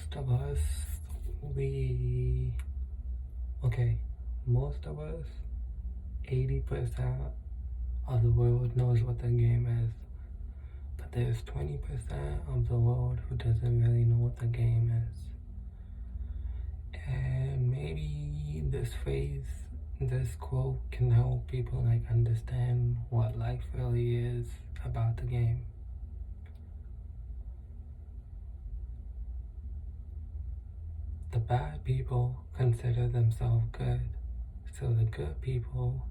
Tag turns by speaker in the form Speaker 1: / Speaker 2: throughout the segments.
Speaker 1: most of us, we, okay, most of us, 80% of the world knows what the game is. But there's 20% of the world who doesn't really know what the game is. And maybe this quote can help people understand what life really is about the game. The bad people consider themselves good, so the good people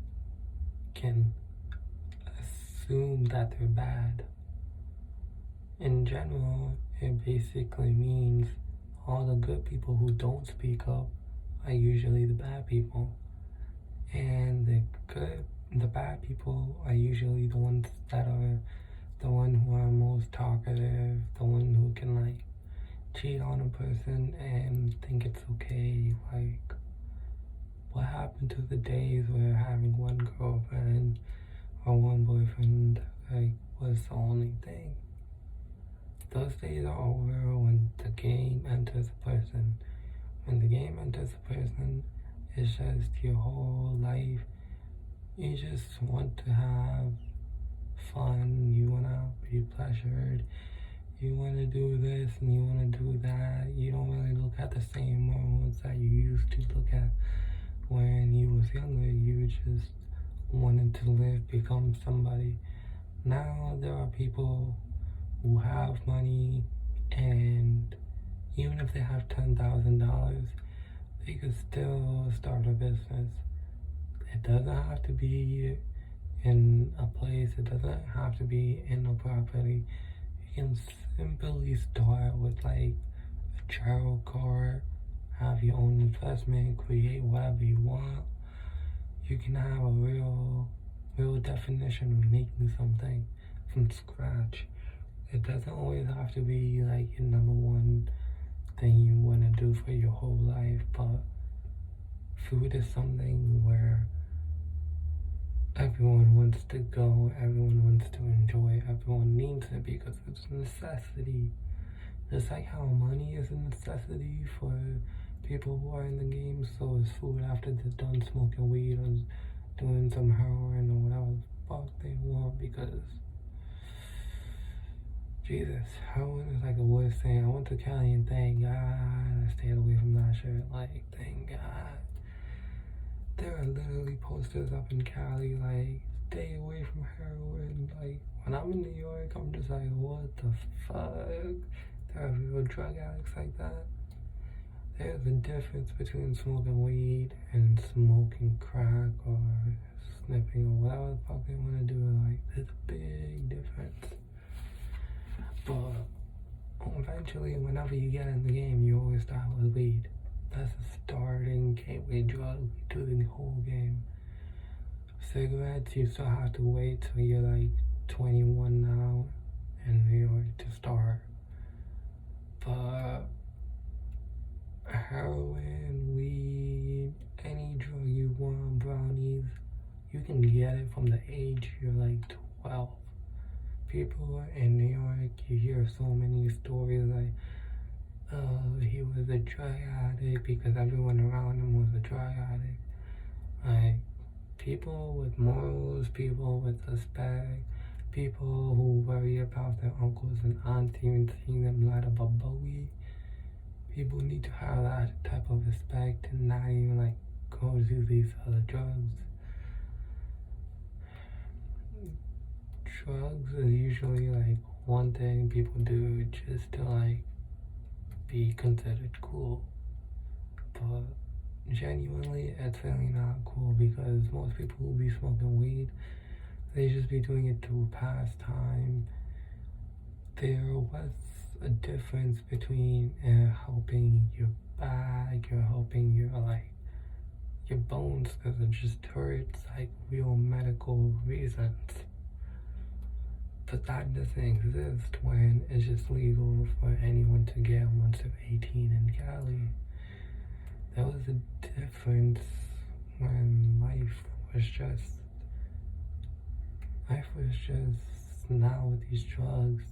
Speaker 1: can assume that they're bad. In general, it basically means all the good people who don't speak up are usually the bad people. And the bad people are usually the ones that are the one who are most talkative, the one who can cheat on a person and think it's okay. What happened to the days where having one girlfriend or one boyfriend was the only thing? Those days are over when the game enters a person. When the game enters a person, it's just your whole life. You just want to have fun, you want to be pleasured, you want to do this and you want to do that. You don't really look at the same moments that you used to look at when you was younger. You just wanted to live, become somebody. Now there are people who have money, and even if they have $10,000, they could still start a business. It doesn't have to be in a place, it doesn't have to be in a property. You can simply start with a tarot card, have your own investment, create whatever you want. You can have a real definition of making something from scratch. It doesn't always have to be your number one thing you want to do for your whole life, but food is something where everyone wants to go, everyone wants to enjoy, everyone needs it because it's a necessity. Just like how money is a necessity for people who are in the game, so is food after they're done smoking weed or doing some heroin or whatever the fuck they want, because Jesus, heroin is the worst thing. I went to Cali and thank God I stayed away from that shit. Thank God. There are literally posters up in Cali stay away from heroin. When I'm in New York, I'm just what the fuck? There are real drug addicts like that. There's a difference between smoking weed and smoking crack or sniffing or whatever the fuck they want to do. There's a big difference. But eventually, whenever you get in the game, you always start with weed. That's a starting gateway drug to the whole game. Cigarettes, you still have to wait till you're 21 now in New York to start. But heroin, weed, any drug you want, brownies, you can get it from the age you're 12. People in New York, you hear so many stories he was a drug addict because everyone around him was a drug addict. People with morals, people with respect, people who worry about their uncles and aunts even seeing them light up a bowie. People need to have that type of respect and not even go do these other drugs. Drugs are usually one thing people do just to be considered cool, but genuinely it's really not cool because most people who be smoking weed, they just be doing it to pass time. There was a difference between helping your back, you're helping your bones because it just hurts real medical reasons. But that doesn't exist when it's just legal for anyone to get once they're 18 in Cali. There was a difference when life was just now with these drugs.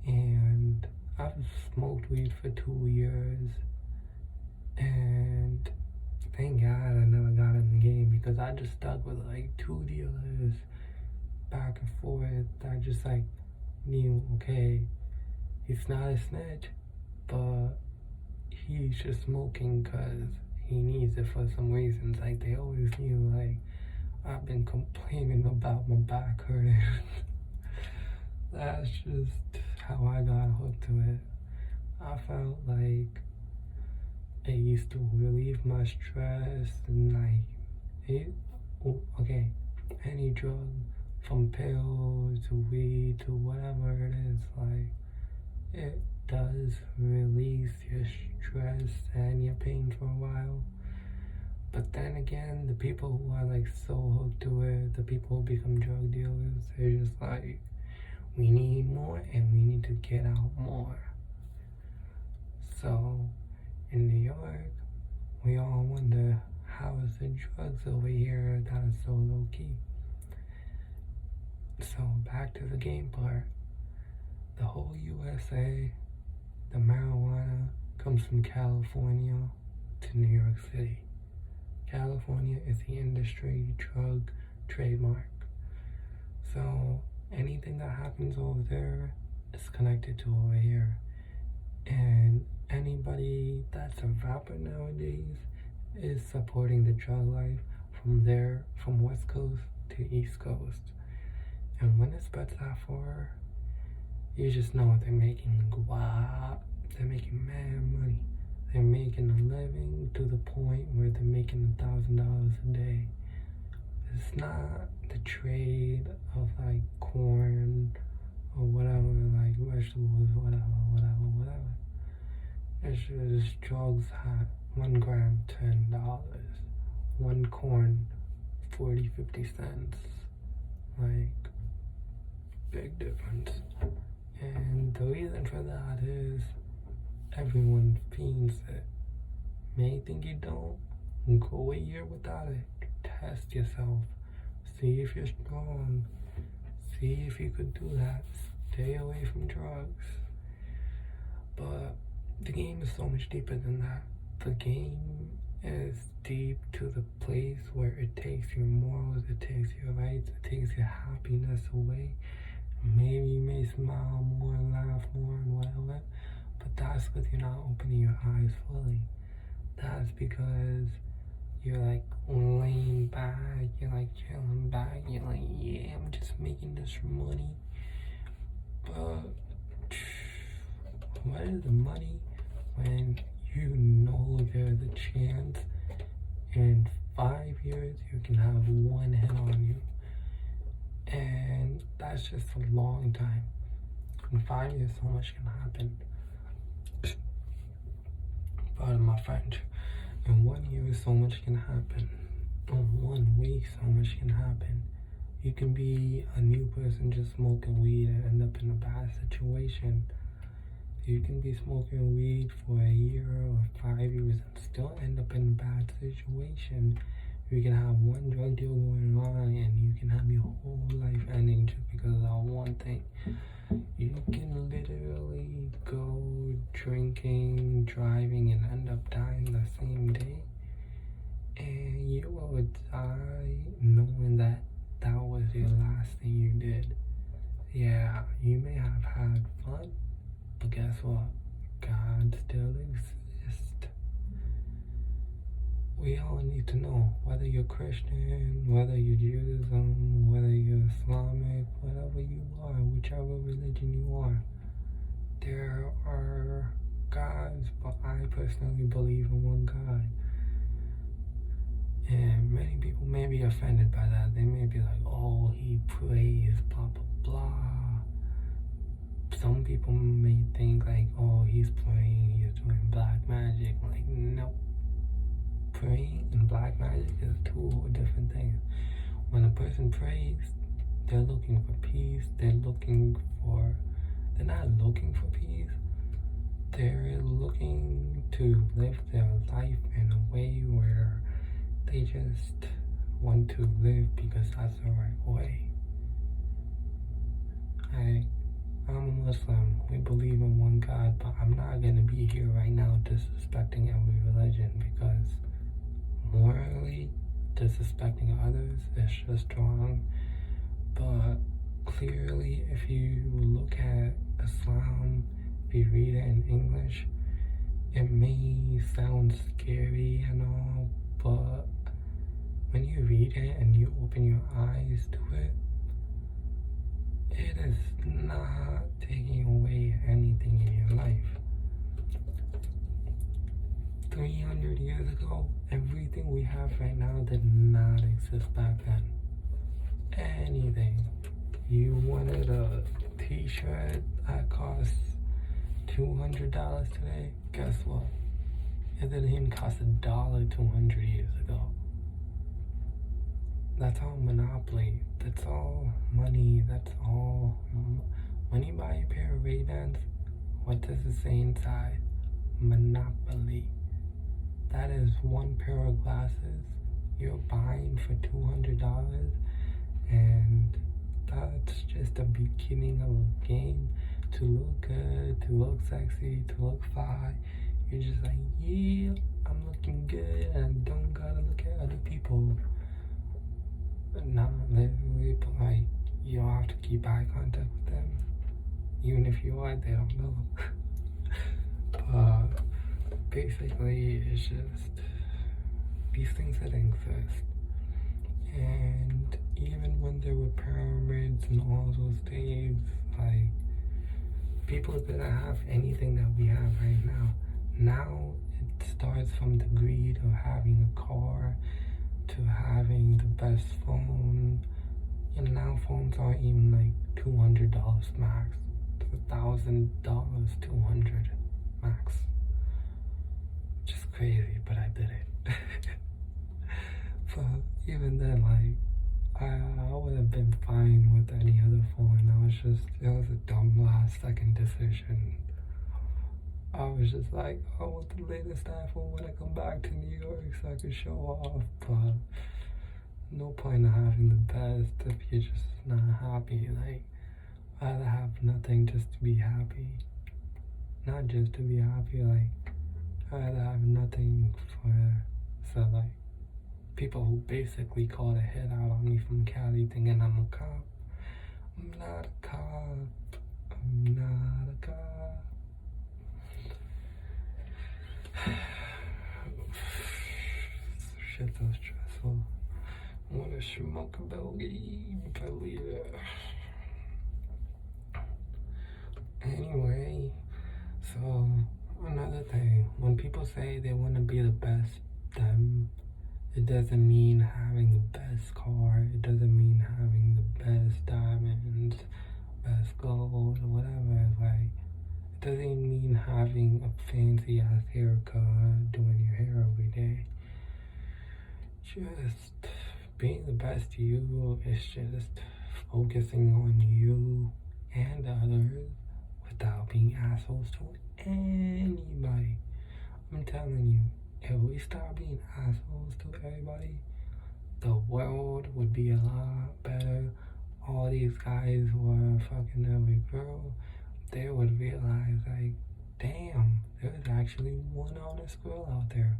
Speaker 1: And I've smoked weed for 2 years, and thank God I never got in the game because I just stuck with like 2 dealers back and forth. I just like knew, okay, he's not a snitch, but he's just smoking because he needs it for some reasons. Like they always knew, like I've been complaining about my back hurting. That's just how I got hooked to it. I felt like it used to relieve my stress and like any drug from pills to weed to whatever it is, like it does release your stress and your pain for a while. But then again, the people who are like so hooked to it, the people who become drug dealers, they're just like, we need more and we need to get out more. So in New York, we all wonder, how is the drugs over here that are so low key? So back to the game part. The whole USA, the marijuana comes from California to New York City. California is the industry drug trademark. So anything that happens over there is connected to over here. And anybody that's a rapper nowadays is supporting the drug life from West Coast to East Coast. And when it spreads that far, you just know they're making guap. They're making mad money. They're making a living to the point where they're making $1,000 a day. It's not the trade of like corn or whatever, like vegetables, whatever. It's just drugs at 1 gram, $10. One corn, 40-50 cents. Like, big difference. And the reason for that is everyone fiends it. May think you don't, go a year without it. Test yourself. See if you're strong. See if you could do that. Stay away from drugs. But the game is so much deeper than that. The game is deep to the place where it takes your morals, it takes your rights, it takes your happiness away. Maybe you may smile more, laugh more, and whatever, but that's because you're not opening your eyes fully. That's because you're like laying back, you're like chilling back, you're like, yeah, I'm just making this money. But what is the money when you know there's a chance in 5 years you can have one hit on you? And that's just a long time. In 5 years, so much can happen. Pardon my French. In 1 year, so much can happen. In 1 week, so much can happen. You can be a new person just smoking weed and end up in a bad situation. You can be smoking weed for a year or 5 years and still end up in a bad situation. You can have one drug deal going on and you can have your whole life ending just because of that one thing. You can literally go drinking, driving, and end up dying the same day. And you will die knowing that that was your last thing you did. Yeah, you may have had fun, but guess what? God still exists. We all need to know, whether you're Christian, whether you're Judaism, whether you're Islamic, whatever you are, whichever religion you are, there are gods, but I personally believe in one God. And many people may be offended by that. They may be like, oh, he prays, blah, blah, blah. Some people may think like, oh, he's praying, he's doing black magic. Like, no. Praying and black magic is two different things. When a person prays, they're looking for peace. They're not looking for peace. They're looking to live their life in a way where they just want to live because that's the right way. I'm a Muslim. We believe in one God, but I'm not gonna be here right now disrespecting every religion because morally disrespecting others is just wrong. But clearly, if you look at Islam, if you read it in English, it may sound scary and all, but when you read it and you open your eyes to it, it is not taking away anything in your life. 300 years ago, everything we have right now did not exist back then. Anything. You wanted a t-shirt that costs $200 today? Guess what? It didn't even cost $1 200 years ago. That's all monopoly. That's all money. That's all. When you buy a pair of Ray-Bans, what does it say inside? Monopoly. That is one pair of glasses you're buying for $200, and that's just the beginning of a game to look good, to look sexy, to look fly. You're just like, yeah, I'm looking good, and I don't gotta look at other people. Not literally, but like, you don't have to keep eye contact with them. Even if you are, they don't know. But basically, it's just these things that exist. And even when there were pyramids and all those things, like, people didn't have anything that we have right now. Now it starts from the greed of having a car to having the best phone. And now phones aren't even like $200 max. It's $1,000, $200 max. Just crazy, but I did it. But even then, like, I would have been fine with any other phone. It was a dumb last second decision. I was just like, I want the latest iPhone when I come back to New York so I can show off. But no point in having the best if you're just not happy. Like, I'd rather have nothing just to be happy. Not just to be happy, like, I'd rather have nothing so like, people who basically called a hit out on me from Cali thinking I'm a cop. I'm not a cop. I'm not a cop. Shit's so stressful. I wanna smoke a bogey, believe it. Anyway, so another thing, when people say they want to be the best them, it doesn't mean having the best car, it doesn't mean having the best diamonds, best gold, or whatever. Like, it doesn't even mean having a fancy ass haircut, doing your hair every day. Just being the best you is just focusing on you and others without being assholes to anybody. I'm telling you, if we stop being assholes to everybody, the world would be a lot better. All these guys who are fucking every girl, they would realize, like, damn, there's actually one honest girl out there.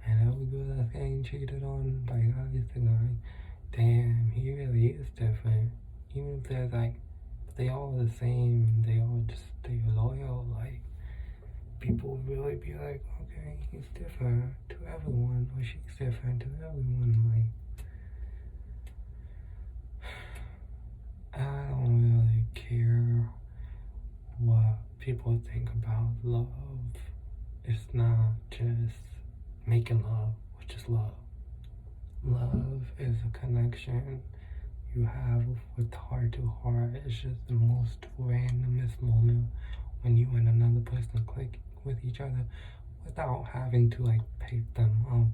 Speaker 1: And every girl that's getting cheated on by guys, they're like, damn, he really is different. Even if there's like, they all the same, they all just stay loyal, like, people really be like, okay, he's different to everyone, or she's different to everyone. Like, I don't really care what people think about love. It's not just making love, which is love. Love is a connection you have with heart to heart. It's just the most randomest moment when you and another person click with each other without having to like pick them up,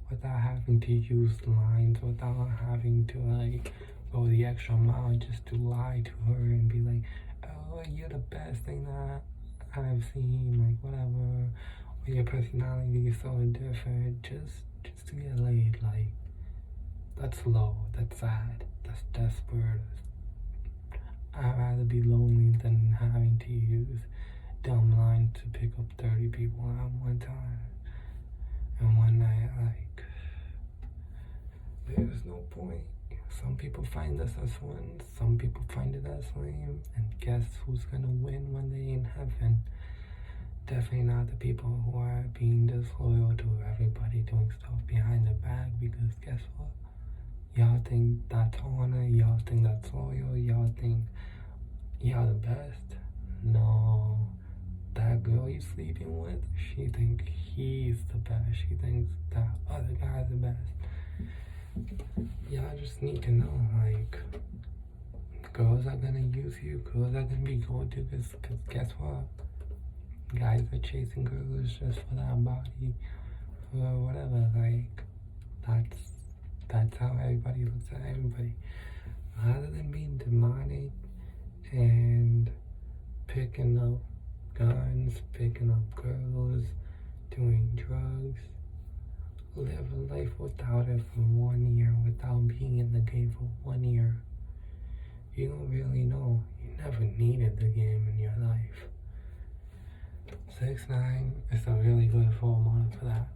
Speaker 1: without having to use lines, without having to like go the extra mile just to lie to her and be like, oh, you're the best thing that I've seen, like whatever, or your personality is so different, just to get laid. Like, that's low, that's sad, that's desperate. I'd rather be lonely than having to use dumb lines to pick up 30 people at one time. And one night, like, there's no point. Some people find this as fun, some people find it as lame, and guess who's gonna win when they in heaven? Definitely not the people who are being disloyal to everybody doing stuff behind the back, because guess what? Y'all think that's honor, y'all think that's loyal, y'all think y'all the best. No, that girl you're sleeping with, she thinks he's the best, she thinks that other guy's the best. Y'all just need to know, like, girls are gonna use you, girls are gonna be gold diggers, because guess what? Guys are chasing girls just for that body, or whatever, like, that's how everybody looks at everybody. Rather than being demonic and picking up guns, picking up girls, doing drugs, live a life without it for 1 year, without being in the game for 1 year. You don't really know. You never needed the game in your life. 6ix9ine is a really good role model for that.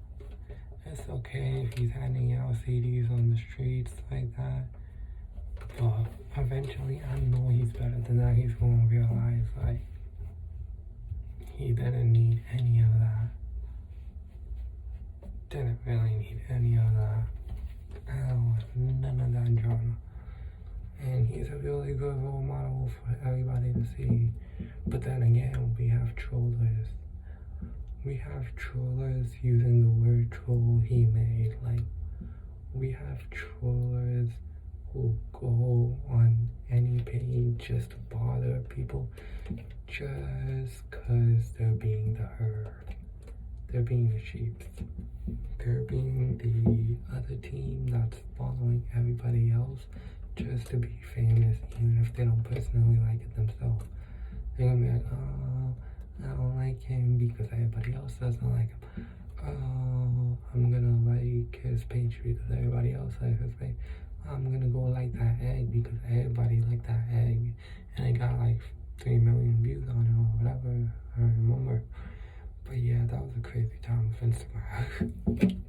Speaker 1: It's okay if he's handing out CDs on the streets like that, but eventually I know he's better than that. He's gonna realize, like, he didn't need any of that. Didn't really need any of that. I don't want none of that drama. And he's a really good role model for everybody to see. But then again, we have trollers. We have trollers using the word troll he made. Like, we have trollers who go on any page just to bother people just because they're being the herd. They're being the sheep. They're being the other team that's following everybody else just to be famous, even if they don't personally like it themselves. They're gonna be like, oh, I don't like him because everybody else doesn't like him. Oh, I'm gonna like his page because everybody else likes his page. I'm gonna go like that egg because everybody liked that egg. And it got like 3 million views on it or whatever, I don't remember. But yeah, that was a crazy time with Instagram.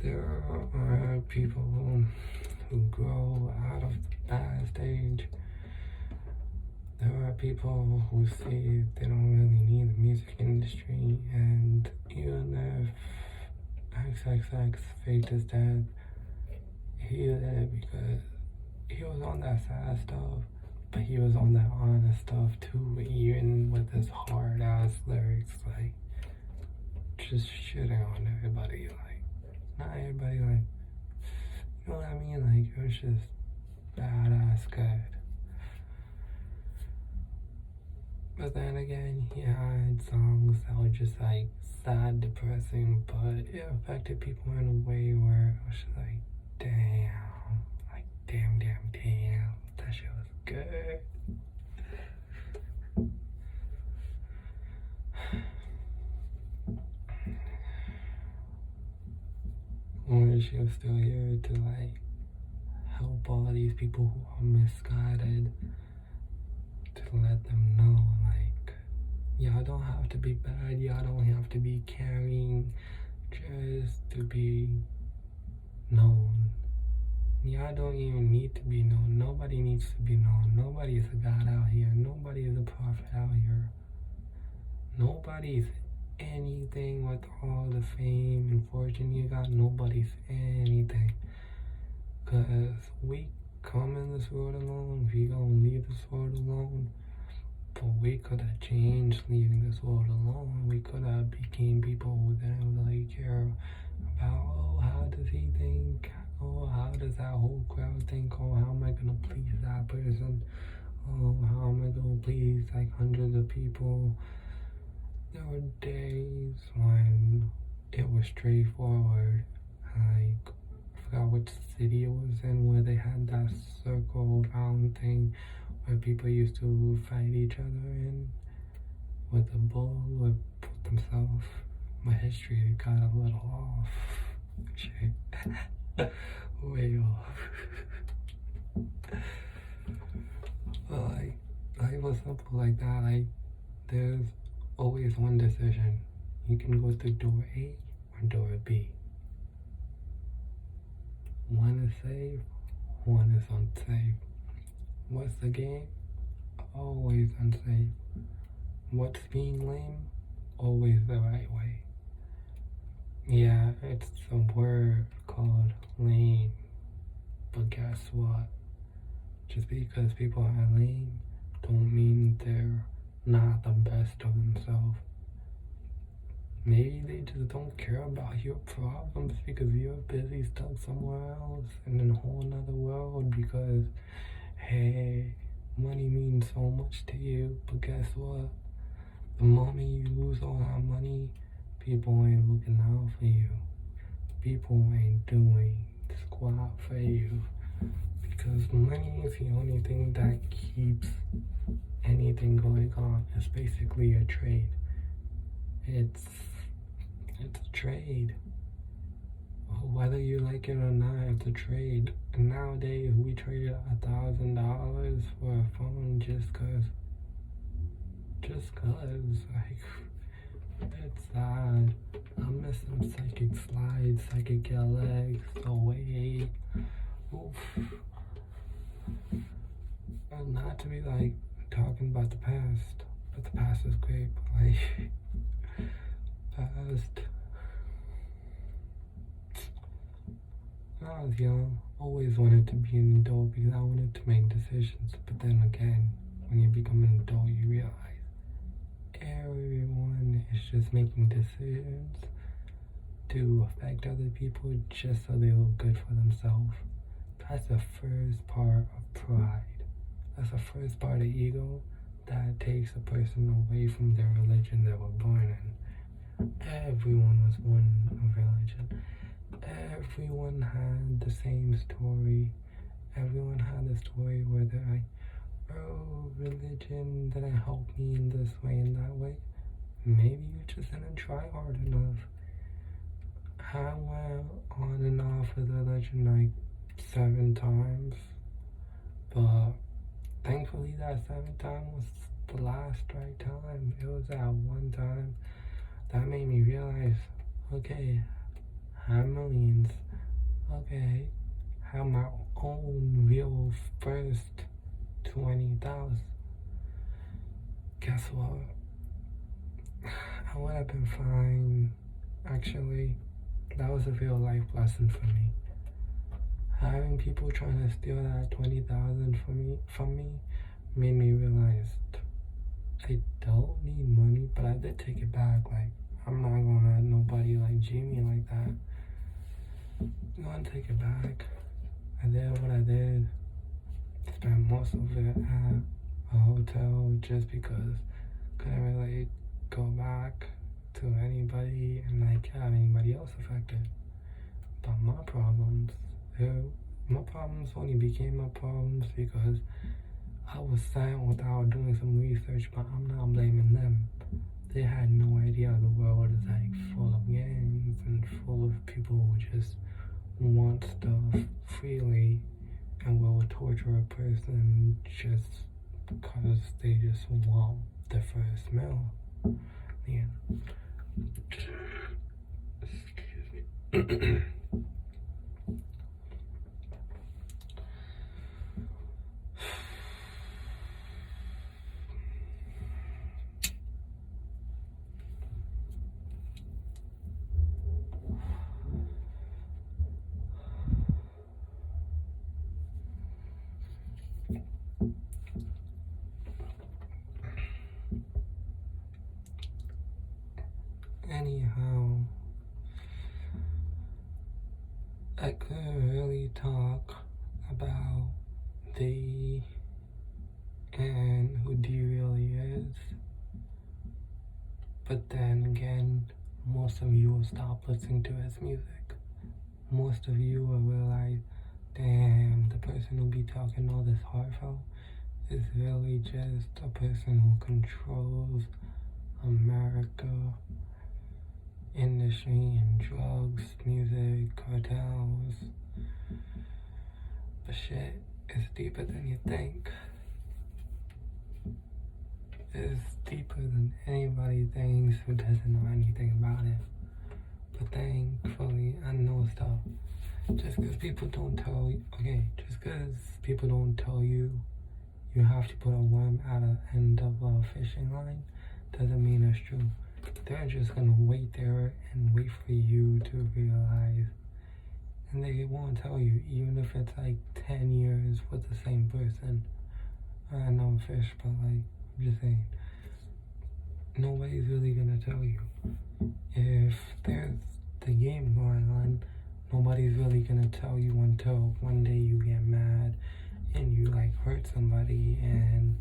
Speaker 1: There are people who grow out of the bad stage. There are people who say they don't really need the music industry, and even if XXX faked his death, he did it because he was on that sad stuff, but he was on that honest stuff too, even with his hard ass lyrics, like, just shitting on everybody, like, not everybody, like, you know what I mean, like, it was just badass good. But then again, he had songs that were just like sad, depressing, but it affected people in a way where it was just like, damn, like, damn, that shit was good. I wish he was still here to, like, help all these people who are misguided, to let them know, like, y'all don't have to be bad, y'all don't have to be caring just to be known. Y'all don't even need to be known. Nobody needs to be known. Nobody is a god out here. Nobody is a prophet out here. Nobody's anything with all the fame and fortune you got. Nobody's anything. Because we come in this world alone. We gonna leave this world alone. But we could have changed leaving this world alone. We could have became people who didn't really care about, oh, how does he think? Oh, how does that whole crowd think? Oh, how am I gonna please that person? Oh, how am I gonna please like hundreds of people? There were days when it was straightforward. Like, I forgot which city it was in where they had that circle round thing where people used to fight each other in with a bull or put themselves. My history got a little off. Shit. Way off. But like it was simple like that. Like there's always one decision. You can go through door A or door B. One is safe, one is unsafe. What's the game? Always unsafe. What's being lame? Always the right way. Yeah, it's a word called lame. But guess what? Just because people are lame don't mean they're not the best of themselves. Maybe they just don't care about your problems because you're busy stuck somewhere else in a whole nother world because, hey, money means so much to you, but guess what? The moment you lose all that money, people ain't looking out for you. People ain't doing squat for you because money is the only thing that keeps anything going on. It's basically a trade. It's a trade. Whether you like it or not, it's a trade. And nowadays, we trade $1,000 for a phone just cause. Like, it's sad. I miss some psychic slides, psychic LX, so wait. Oof. And not to be like talking about the past, but the past is great, but like, past. When I was young, always wanted to be an adult because I wanted to make decisions. But then again, when you become an adult, you realize everyone is just making decisions to affect other people just so they look good for themselves. That's the first part of pride. That's the first part of ego that takes a person away from their religion they were born in. Everyone was born in a religion. Everyone had the same story. Everyone had a story where they're like, oh, religion didn't help me in this way and that way. Maybe you just didn't try hard enough. I went on and off with religion like 7 times, but thankfully that 7th time was the last right time. It was that one time that made me realize, okay, I have millions. Okay, I have my own real first 20,000. Guess what? I would have been fine. Actually, that was a real life lesson for me. Having people trying to steal that 20,000 from me made me realize I don't need money, but I did take it back. Like, I'm not gonna let nobody like G me like that. I'm gonna take it back. I did what I did. Spent most of it at a hotel just because couldn't really go back to anybody and like have anybody else affected. But my problems only became my problems because I was sent without doing some research, but I'm not blaming them. They had no idea the world is like full of gangs and full of people who just want stuff freely and will torture a person just because they just want the first meal. Yeah. Excuse me. Anyhow, I couldn't really talk about D and who D really is. But then again, most of you will stop listening to his music. Most of you will realize, damn, the person who be talking all this heartfelt is really just a person who controls America, industry and drugs, music, cartels. But shit, It's deeper than you think. It's deeper than anybody thinks who doesn't know anything about it. But thankfully, I know stuff. Just because people don't tell you, just because people don't tell you you have to put a worm at the end of a fishing line doesn't mean it's true. They're just gonna wait there and wait for you to realize. And they won't tell you, even if it's like 10 years with the same person. I know fish, but like, I'm just saying, nobody's really gonna tell you. If there's the game going on, nobody's really gonna tell you until one day you get mad and you like hurt somebody and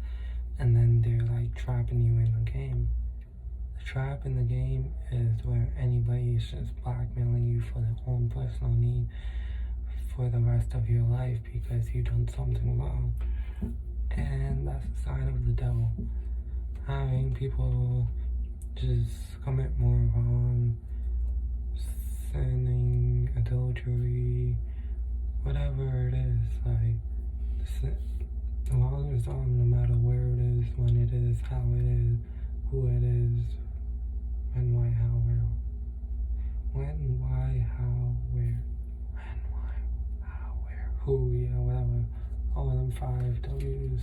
Speaker 1: then they're like trapping you in the game. The trap in the game is where anybody is just blackmailing you for their own personal need for the rest of your life because you've done something wrong. And that's a sign of the devil. Having people just commit more wrong, sinning, adultery, whatever it is, like, wrong is wrong no matter where it is, when it is, how it is, who it is, when, why, how, where. When, why, how, where. When, why, how, where. Who, yeah, whatever. All of them 5 W's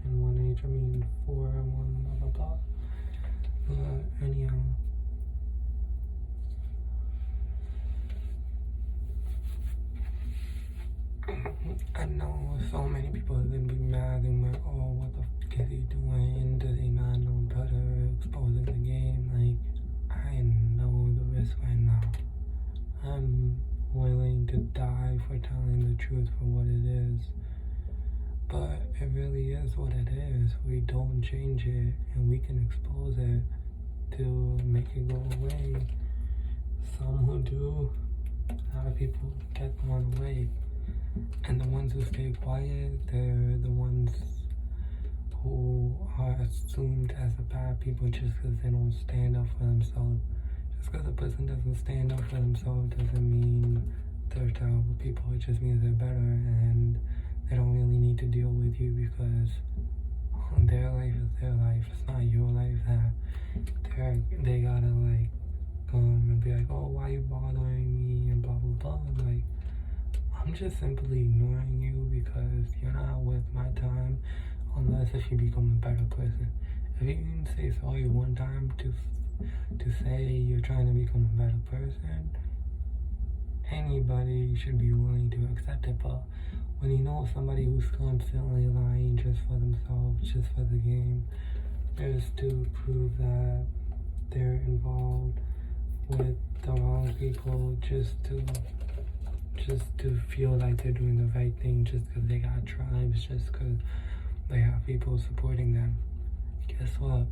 Speaker 1: in 1 H, 4 and 1 blah blah blah. But anyhow. I know so many people are gonna be mad and like, oh, what the fuck is he doing? Does he not know better? Exposing the game. Like, I know the risk right now. I'm willing to die for telling the truth for what it is. But it really is what it is. We don't change it and we can expose it to make it go away. Some who do, a lot of people get thrown away. And the ones who stay quiet, they're the ones who are assumed as the bad people just because they don't stand up for themselves. Just because a person doesn't stand up for themselves doesn't mean they're terrible people. It just means they're better and they don't really need to deal with you because their life is their life. It's not your life that they gotta like come and be like, oh, why are you bothering me and blah blah blah. Like, I'm just simply ignoring you because you're not worth my time unless if you become a better person. If you can say sorry one time to say you're trying to become a better person, anybody should be willing to accept it. But when you know somebody who's constantly lying just for themselves, just for the game, just to prove that they're involved with the wrong people, just to feel like they're doing the right thing, just because they got tribes, just because they have people supporting them. Guess what?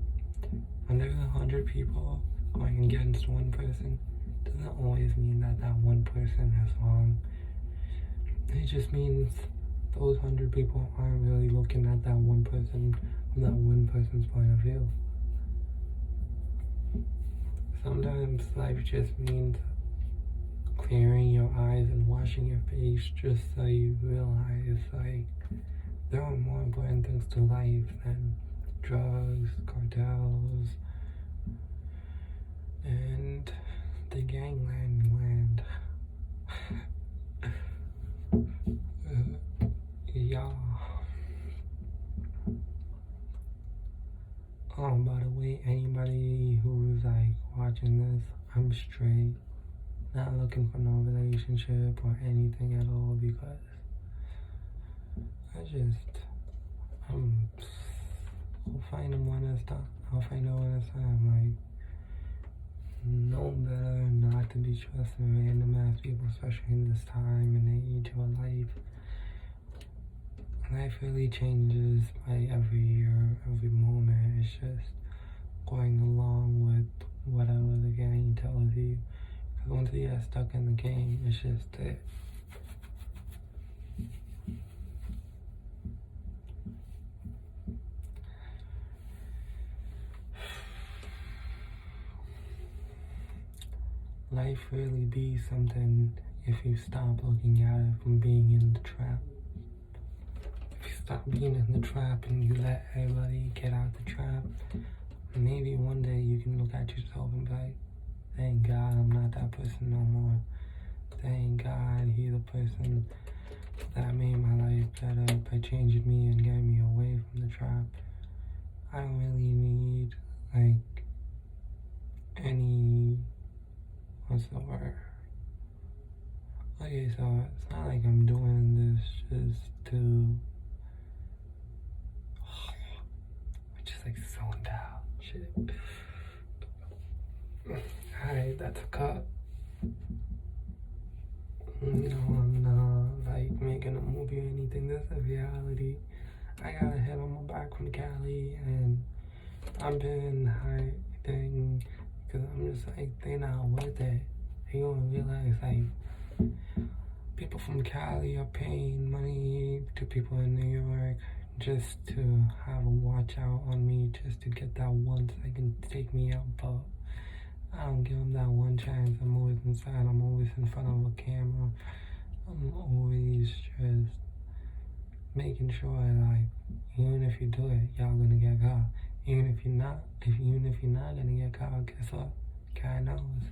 Speaker 1: When there's 100 people going against one person, doesn't always mean that that one person is wrong. It just means those 100 people aren't really looking at that one person from that one person's point of view. Sometimes life just means clearing your eyes and washing your face just so you realize, like, there are more important things to life than drugs, cartels, and the gangland. Yeah. Oh, by the way, anybody who's like watching this, I'm straight. Not looking for no relationship or anything at all because I'll find them when it's time. I'll find out when it's time. Like, no better not to be trusting random ass people, especially in this time and age of life. Life really changes by every year, every moment. It's just going along with whatever the game tells you. Because once you get stuck in the game, it's just it. Life really be something if you stop looking at it from being in the trap. stop being in the trap and you let everybody get out the trap, maybe one day you can look at yourself and be like, thank God I'm not that person no more. Thank God he's the person that made my life better by changing me and getting me away from the trap. I don't really need, like, any, what's the word? Okay, so it's not like I'm doing this just to, just like zoned out, shit. Alright, that's a cut. No, I'm not like making a movie or anything. This is a reality. I got a hit on my back from Cali, and I've been hiding because I'm just like, they not worth it. They gonna realize like people from Cali are paying money to people in New York just to have a watch out on me, just to get that one second to take me out, but I don't give them that one chance. I'm always inside. I'm always in front of a camera. I'm always just making sure, like, even if you do it, y'all gonna get caught. Even if you're not gonna get caught, guess what? God knows.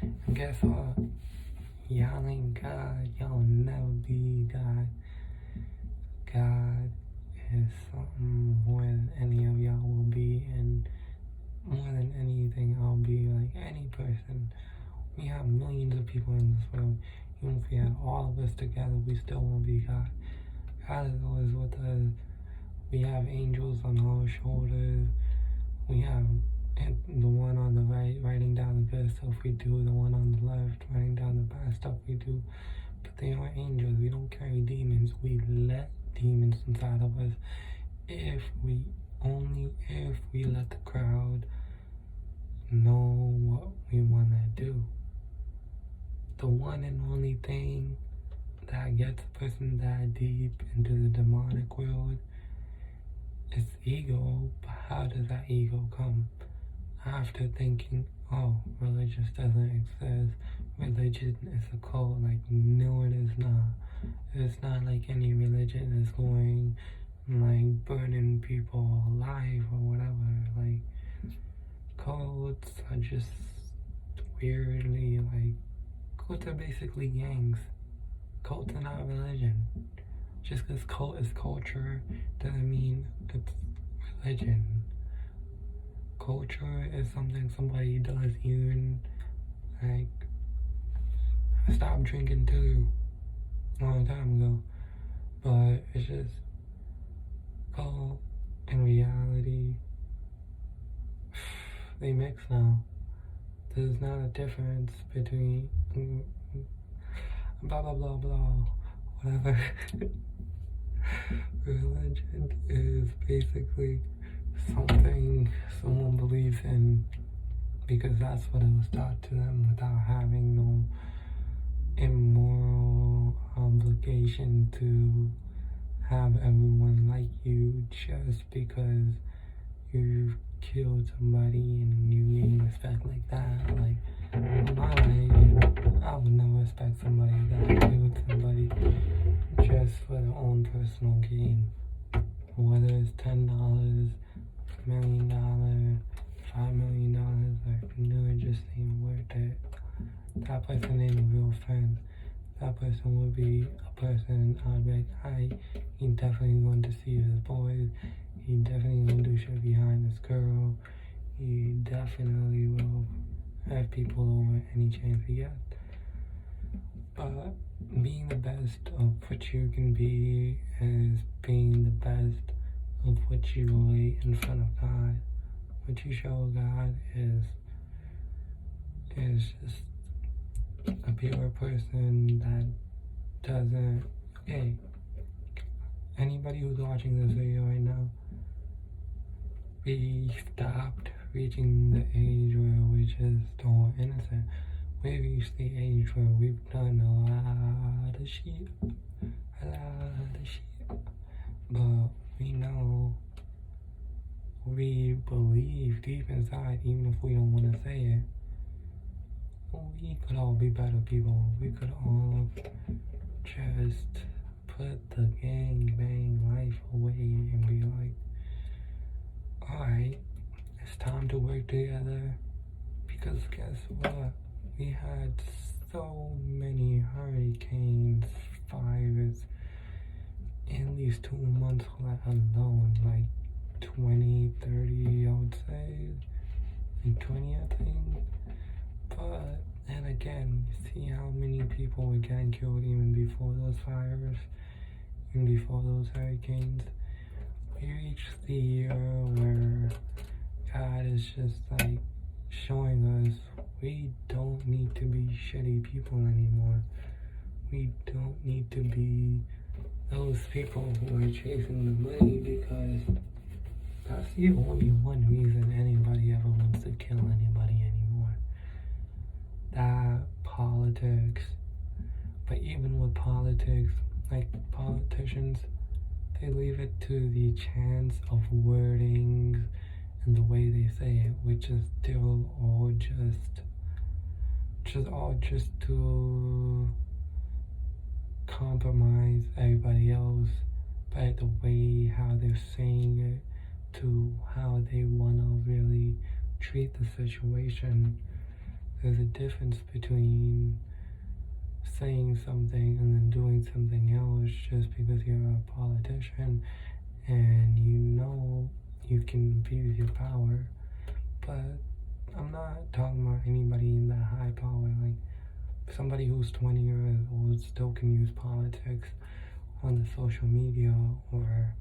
Speaker 1: And guess what? Y'all ain't God. Y'all will never be God. God is something more than any of y'all will be, and more than anything, I'll be like any person. We have millions of people in this world. Even if we had all of us together, we still won't be God. God is always with us. We have angels on our shoulders. We have the one on the right writing down the good stuff we do, the one on the left writing down the bad stuff we do. But they are angels. We don't carry demons. We let demons inside of us if we let the crowd know what we want to do. The one and only thing that gets a person that deep into the demonic world is ego. But how does that ego come? After thinking, oh, religion doesn't exist, religion is a cult. Like, no, it is not. It's not like any religion is going, like, burning people alive or whatever. Like, cults are just weirdly, like, cults are basically gangs. Cults are not religion. Just because cult is culture doesn't mean it's religion. Culture is something somebody does, even, like, I stopped drinking too a long time ago, but it's just cult and reality, they mix now. There's not a difference between blah blah blah blah, whatever. Religion is basically something someone believes in because that's what it was taught to them, without having no immoral obligation to have everyone like you just because you've killed somebody and you gain respect like that. Like, in my life, I would never respect somebody that killed somebody just for their own personal gain. Whether it's $10, $1 million, $5 million, like, no, it just ain't worth it. That person ain't a real friend. That person would be a person I'd be like, hi, he definitely going to see his boys. He definitely going to do shit behind this girl. He definitely will have people over any chance he gets. But being the best of what you can be is being the best of what you relate in front of God. What you show God is just a pure person that doesn't, okay, anybody who's watching this video right now, we stopped reaching the age where we're just all innocent. We reached the age where we've done a lot of shit, but we know, we believe deep inside, even if we don't want to say it, we could all be better people. We could all just put the gang bang life away and be like, alright, it's time to work together. Because guess what? We had so many hurricanes, fires, in these 2 months alone, like 20, 30, I would say, and 20, I think. But, and again, you see how many people were getting killed even before those fires, even before those hurricanes. We reached the year where God is just like showing us we don't need to be shitty people anymore. We don't need to be those people who are chasing the money, because that's the only one reason anybody ever wants to kill anybody anymore. That politics. But even with politics, like politicians, they leave it to the chance of wordings and the way they say it, which is still all just to compromise everybody else by the way how they're saying it to how they want to really treat the situation. There's a difference between saying something and then doing something else just because you're a politician and you know you can abuse your power. But I'm not talking about anybody in that high power. Like, somebody who's 20 years old still can use politics on the social media or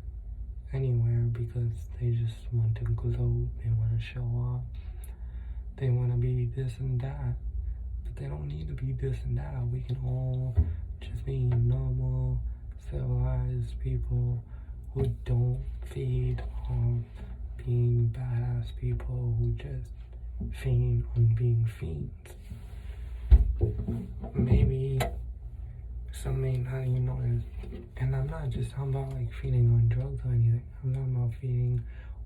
Speaker 1: anywhere because they just want to gloat, they want to show off, they want to be this and that. But they don't need to be this and that. We can all just be normal, civilized people who don't feed on being badass people who just feed on being fiends. Maybe some may not even notice. And I'm not just talking about like feeding on drugs or anything. I'm talking about feeding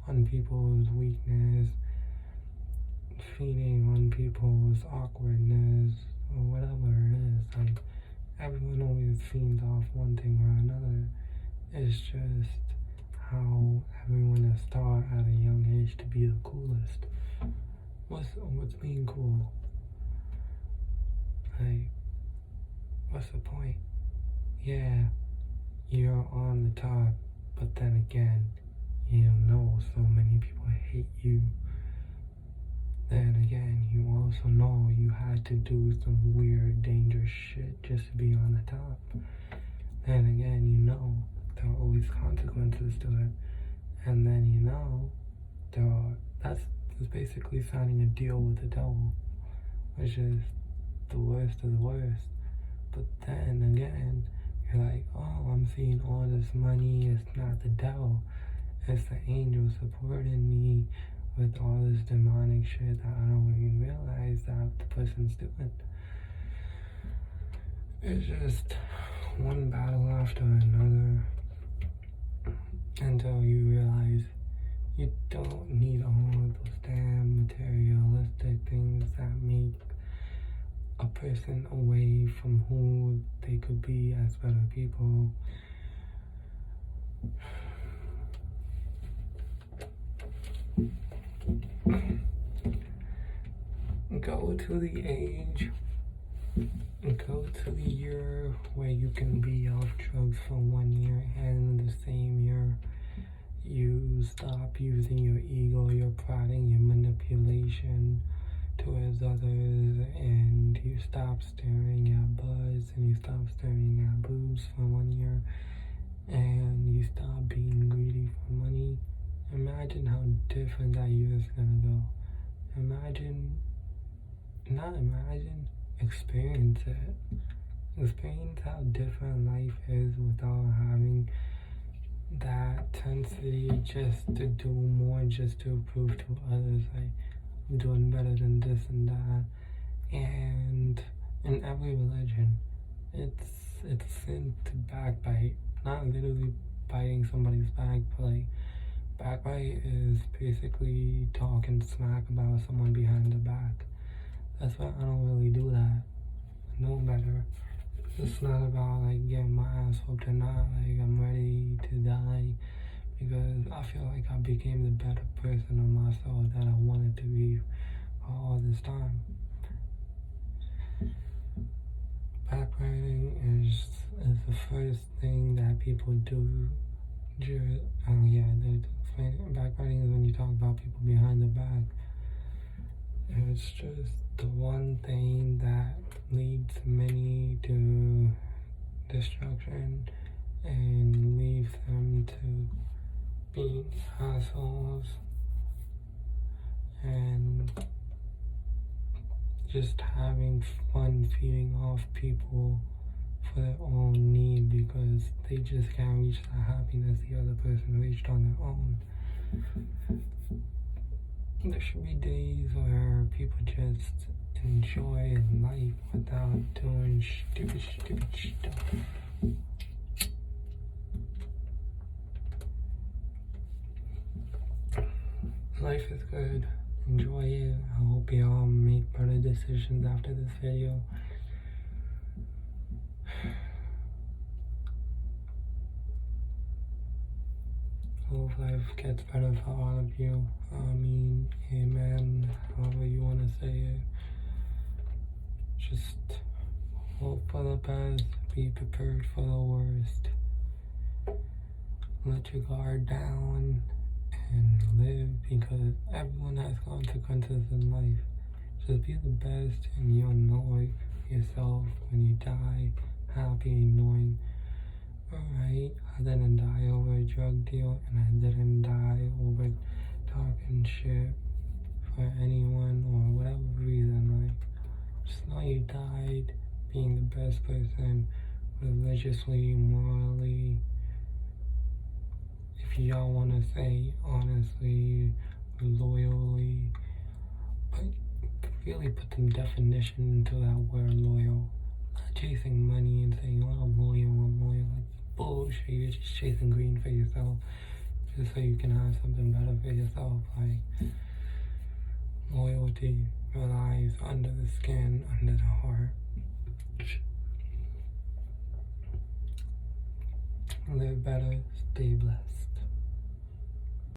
Speaker 1: on people's weakness, feeding on people's awkwardness, or whatever it is. Like, everyone always feeds off one thing or another. It's just how everyone is taught at a young age to be the coolest. What's being cool? Like, what's the point? Yeah, you're on the top, but then again, you know so many people hate you. Then again, you also know you had to do some weird, dangerous shit just to be on the top. Then again, you know there are always consequences to it. And then you know that's basically signing a deal with the devil, which is the worst of the worst. But then again, you're like, oh, I'm seeing all this money. It's not the devil. It's the angel supporting me with all this demonic shit that I don't even realize that the person's doing. It's just one battle after another until you realize you don't need all of those damn materialistic things that make a person away from who they could be as better people. Go to the age, go to the year where you can be off drugs for 1 year, and in the same year you stop using your ego, your pride, and your manipulation towards others, and you stop staring at butts, and you stop staring at boobs for 1 year, and you stop being greedy for money. Imagine how different that year is gonna go. Experience it. Experience how different life is without having that tendency just to do more, just to prove to others, like, I'm doing better than this and that. And in every religion, it's sin to backbite. Not literally biting somebody's back, but like, backbite is basically talking smack about someone behind their back. That's why I don't really do that. I know better. It's not about like getting my ass whooped or not. Like I'm ready to die because I feel like I became the better person of myself that I wanted to be for all this time. Backbiting is the first thing that people do. Backbiting is when you talk about people behind the back. It's just the one thing that leads many to destruction and leaves them to being assholes and just having fun feeding off people for their own need because they just can't reach the happiness the other person reached on their own. There should be days where people just enjoy life without doing stupid stuff. Life is good. Enjoy it. I hope y'all make better decisions after this video. Hope life gets better for all of you. Amen, however you want to say it. Just hope for the best, be prepared for the worst. Let your guard down and live because everyone has consequences in life. Just be the best and you'll know it yourself when you die, happy, knowing, alright, I didn't die over a drug deal and I didn't die over talking shit for anyone or whatever reason. Like, just know you died being the best person, religiously, morally, if y'all want to say honestly, loyally, but really put some definition into that word loyal. Not chasing money and saying, well, I'm loyal. Like, bullshit, you're just chasing green for yourself, just so you can have something better for yourself. Like, loyalty relies under the skin, under the heart. Live better, stay blessed.